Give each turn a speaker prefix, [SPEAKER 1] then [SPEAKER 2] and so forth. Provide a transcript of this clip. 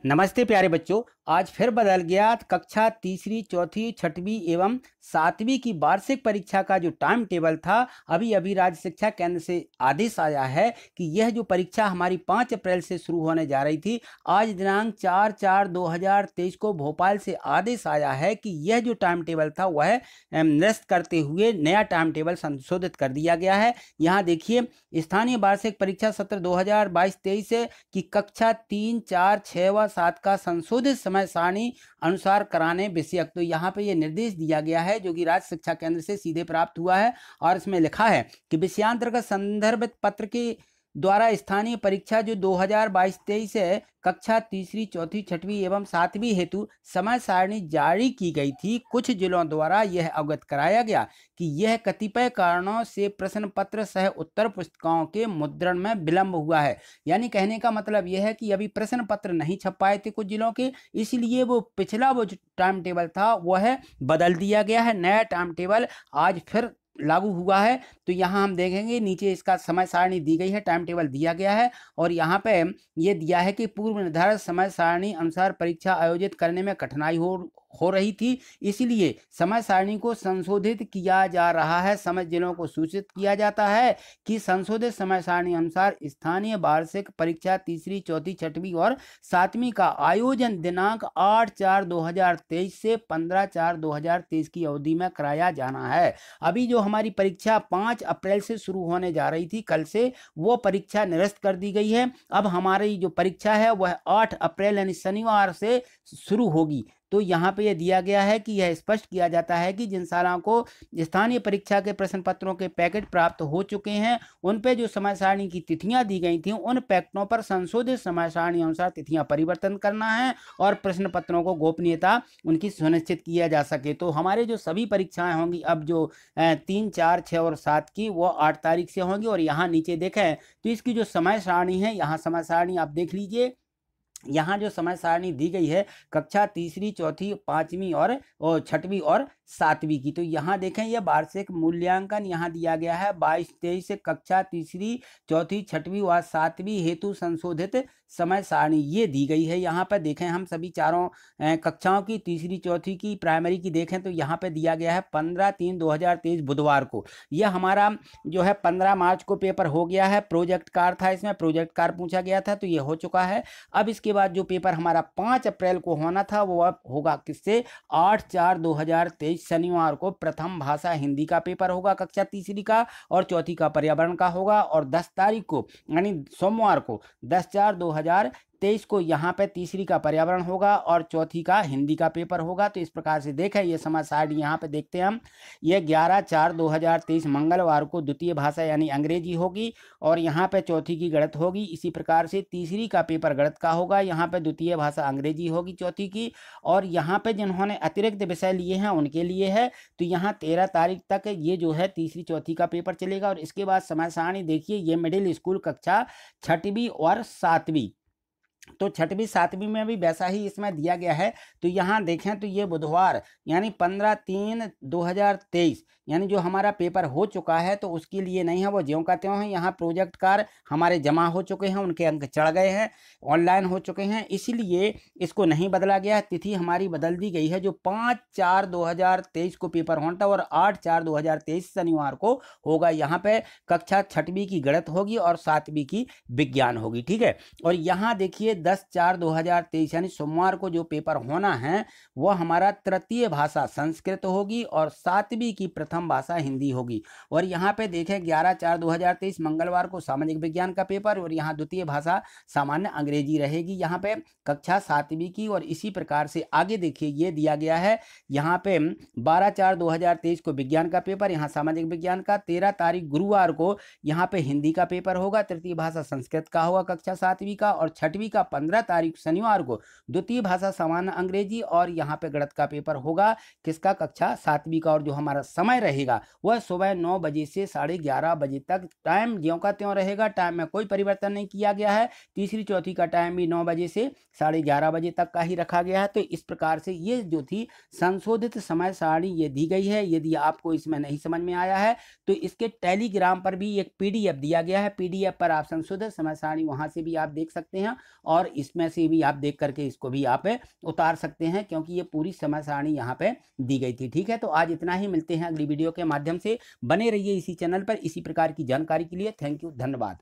[SPEAKER 1] नमस्ते प्यारे बच्चों। आज फिर बदल गया कक्षा तीसरी, चौथी, छठवीं एवं सातवीं की वार्षिक परीक्षा का जो टाइम टेबल था। अभी अभी राज्य शिक्षा केंद्र से आदेश आया है कि यह जो परीक्षा हमारी 5 अप्रैल से शुरू होने जा रही थी, आज दिनांक 4/4/2023 को भोपाल से आदेश आया है कि यह जो टाइम टेबल था वह निरस्त करते हुए नया टाइम टेबल संशोधित कर दिया गया है। यहाँ देखिए, स्थानीय वार्षिक परीक्षा सत्र 2022-23 की कक्षा 3, 4, 6 व 7 का संशोधित समय सारणी अनुसार कराने विषयक। तो यहाँ पे ये निर्देश दिया गया है जो कि राज्य शिक्षा केंद्र से सीधे प्राप्त हुआ है और इसमें लिखा है कि विषयांतर्गत संदर्भित पत्र के द्वारा स्थानीय परीक्षा जो 2022-23 है, कक्षा तीसरी, चौथी, छठवीं एवं सातवीं हेतु समय सारणी जारी की गई थी। कुछ जिलों द्वारा यह अवगत कराया गया कि यह कतिपय कारणों से प्रश्न पत्र सह उत्तर पुस्तिकाओं के मुद्रण में विलंब हुआ है। यानी कहने का मतलब यह है कि अभी प्रश्न पत्र नहीं छप पाए थे कुछ जिलों के, इसलिए वो पिछला वो जो टाइम टेबल था वह बदल दिया गया है। नया टाइम टेबल आज फिर लागू हुआ है। तो यहाँ हम देखेंगे नीचे इसका समय सारणी दी गई है, टाइम टेबल दिया गया है और यहाँ पे ये दिया है कि पूर्व निर्धारित समय सारणी अनुसार परीक्षा आयोजित करने में कठिनाई हो रही थी, इसलिए समय सारणी को संशोधित किया जा रहा है। समस्त जिलों को सूचित किया जाता है कि संशोधित समय सारणी अनुसार स्थानीय वार्षिक परीक्षा तीसरी, चौथी, छठवीं और सातवीं का आयोजन दिनांक 8/4/2023 से 15/4/2023 की अवधि में कराया जाना है। अभी जो हमारी परीक्षा 5 अप्रैल से शुरू होने जा रही थी कल से, वो परीक्षा निरस्त कर दी गई है। अब हमारी जो परीक्षा है वह 8 अप्रैल यानी शनिवार से शुरू होगी। तो यहाँ पे यह दिया गया है कि यह स्पष्ट किया जाता है कि जिन सालों को स्थानीय परीक्षा के प्रश्न पत्रों के पैकेट प्राप्त हो चुके हैं, उन पे जो समय सारणी की तिथियां दी गई थी, उन पैकेटों पर संशोधित समय सारणी अनुसार तिथियां परिवर्तन करना है और प्रश्न पत्रों को गोपनीयता उनकी सुनिश्चित किया जा सके। तो हमारे जो सभी परीक्षाएं होंगी अब जो 3, 4, 6 और 7 की, वो 8 तारीख से होंगी। और यहाँ नीचे देखें तो इसकी जो समय सारणी है, यहाँ समय सारणी आप देख लीजिए। यहाँ जो समय सारणी दी गई है कक्षा तीसरी, चौथी, पांचवी और छठवीं और सातवीं की, तो यहाँ देखें यह वार्षिक मूल्यांकन यहाँ दिया गया है 22-23 से कक्षा तीसरी, चौथी, छठवीं व सातवीं हेतु संशोधित समय सारणी ये दी गई है। यहाँ पर देखें हम सभी चारों कक्षाओं की, तीसरी, चौथी की, प्राइमरी की देखें तो यहाँ पे दिया गया है 15/3/2023 बुधवार को। यह हमारा जो है 15 मार्च को पेपर हो गया है। प्रोजेक्ट कार्य था, इसमें प्रोजेक्ट कार्य पूछा गया था तो ये हो चुका है। अब इसके बाद जो पेपर हमारा 5 अप्रैल को होना था वो अब होगा किससे, 8/4/2023 शनिवार को प्रथम भाषा हिंदी का पेपर होगा कक्षा तीसरी का, और चौथी का पर्यावरण का होगा। और 10 तारीख को यानी सोमवार को 10/4/2023 को यहाँ पे तीसरी का पर्यावरण होगा और चौथी का हिंदी का पेपर होगा। तो इस प्रकार से देखें ये समय सारणी यहाँ पे देखते हैं हम, ये 11/4/2023 मंगलवार को द्वितीय भाषा यानी अंग्रेजी होगी और यहाँ पे चौथी की गणित होगी। इसी प्रकार से तीसरी का पेपर गणित का होगा, यहाँ पे द्वितीय भाषा अंग्रेजी होगी चौथी की। और यहाँ पे जिन्होंने अतिरिक्त विषय लिए हैं उनके लिए है, तो यहाँ 13 तारीख तक ये जो है तीसरी, चौथी का पेपर चलेगा। और इसके बाद समय सारणी देखिए, ये मिडिल स्कूल कक्षा छठवीं और सातवीं, तो छठवीं सातवीं में भी वैसा ही इसमें दिया गया है। तो यहाँ देखें तो ये बुधवार यानी 15/3/2023 यानी जो हमारा पेपर हो चुका है तो उसके लिए नहीं है, वो ज्यों का त्यों है। यहाँ प्रोजेक्ट कार्य हमारे जमा हो चुके हैं, उनके अंक चढ़ गए हैं, ऑनलाइन हो चुके हैं, इसीलिए इसको नहीं बदला गया है। तिथि हमारी बदल दी गई है, जो 5/4/2023 को पेपर होना था और 8/4/2023 शनिवार को होगा। यहाँ पे कक्षा छठवीं की गणित होगी और सातवीं की विज्ञान होगी, ठीक है। और यहाँ देखिए 10/4/2023 यानी सोमवार को जो पेपर होना है वो हमारा तृतीय भाषा संस्कृत होगी और सातवीं की प्रथम भाषा हिंदी होगी। और यहाँ पे देखें 11/4/2023 मंगलवार को सामाजिक विज्ञान का पेपर और यहाँ द्वितीय भाषा सामान्य अंग्रेजी रहेगी यहाँ पे कक्षा सातवीं की। और इसी प्रकार से आगे देखिए ये दिया गया है, यहाँ पे 12/4/2023 को विज्ञान का पेपर, यहाँ सामाजिक विज्ञान का। 13 तारीख गुरुवार को यहाँ पे हिंदी का पेपर होगा, तृतीय भाषा संस्कृत का होगा कक्षा सातवीं का। और छठवीं का 15 तारीख शनिवार को द्वितीय भाषा सामान्य अंग्रेजी और यहाँ पे गणित का पेपर होगा किसका, कक्षा सातवीं का। और जो हमारा समय रहेगा वह सुबह 9 बजे से 11:30 बजे तक, टाइम ज्यों का त्यों रहेगा, टाइम में कोई परिवर्तन नहीं किया गया है। तीसरी, चौथी का टाइम भी 9 बजे से 11:30 बजे तक का ही रखा गया है। तो इस प्रकार से ये जो थी संशोधित समय सारणी ये दी गई है। यदि आपको इसमें नहीं समझ में आया है तो इसके टेलीग्राम पर भी एक PDF दिया गया है, PDF पर आप संशोधित समय सारणी वहां से भी आप देख सकते हैं और इसमें से भी आप देख करके इसको भी आप उतार सकते हैं, क्योंकि ये पूरी समय सारणी यहाँ पे दी गई थी। ठीक है, तो आज इतना ही, मिलते हैं अगली वीडियो के माध्यम से। बने रहिए इसी चैनल पर इसी प्रकार की जानकारी के लिए। थैंक यू, धन्यवाद।